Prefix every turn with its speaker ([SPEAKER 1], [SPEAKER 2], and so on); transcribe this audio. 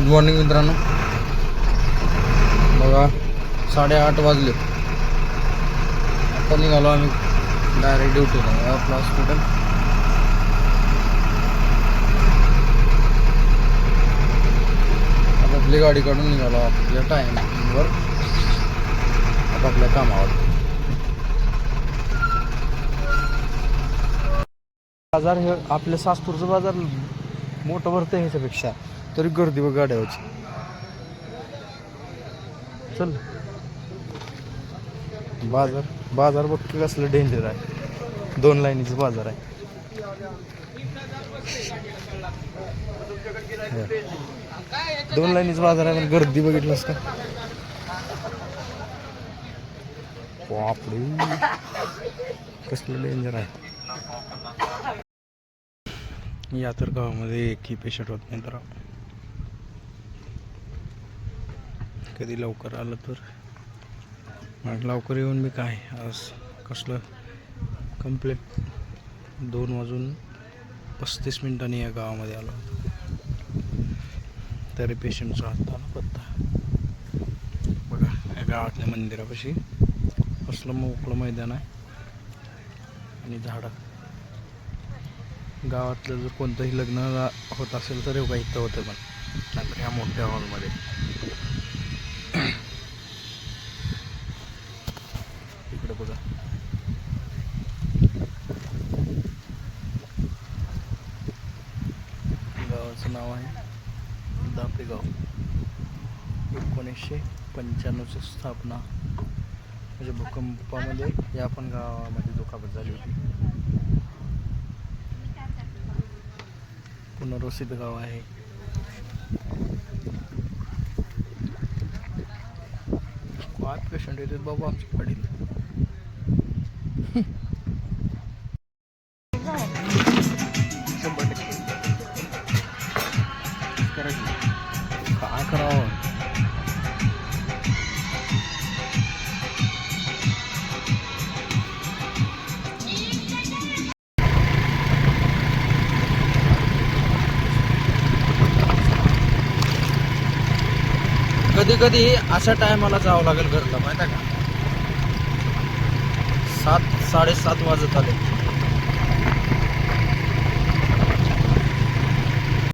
[SPEAKER 1] Good morning मित्रांनो. बघा 8:30 वाजले. आता निघालो आम्ही डायरेक्ट ड्युटीला. आपलं हॉस्पिटल आपली गाडी काढून निघालो आपल्या टाईमवर आपापल्या कामावर. बाजार हे आपल्या सास्तूरचं बाजार मोठं भरतं ह्याच्यापेक्षा, तरी गर्दी बघ गाड्यावरची. चल बाजार बघ की कसलं डेंजर आहे. 2 लाईनीचं बाजार आहे. दोन लाईनीचं बाजार आहे पण गर्दी बघितलंस का? बापरे कसलं डेंजर आहे. या तर गावामध्ये एकही पेशंट होत नाही. तर कधी लवकर आलं तर मग लवकर येऊन मी काय आज कसलं कंप्लीट 2:35 या गावामध्ये आलो. तरी पेशंटचा आता पत्ता बघा. या गावातल्या मंदिरापाशी कसलं मोकळं मैदान आहे आणि झाडं. गावातलं जर कोणतंही लग्न होत असेल तर एवढा इथं होतं, पण नंतर ह्या मोठ्या हॉलमध्ये. इकडे बघा गावाचं नाव आहे दापेगाव. 1995ची स्थापना. म्हणजे भूकंपामध्ये या पण गावामध्ये दुखापत झाली होती. पुनर्वसित गाव आहे. काय पेशंट येतात बाबा आमच्या गाडीला. काय करावं. कधी कधी अशा टायमाला जावं लागेल घरला, माहिती आहे का? 7-7:30 वाजत आले.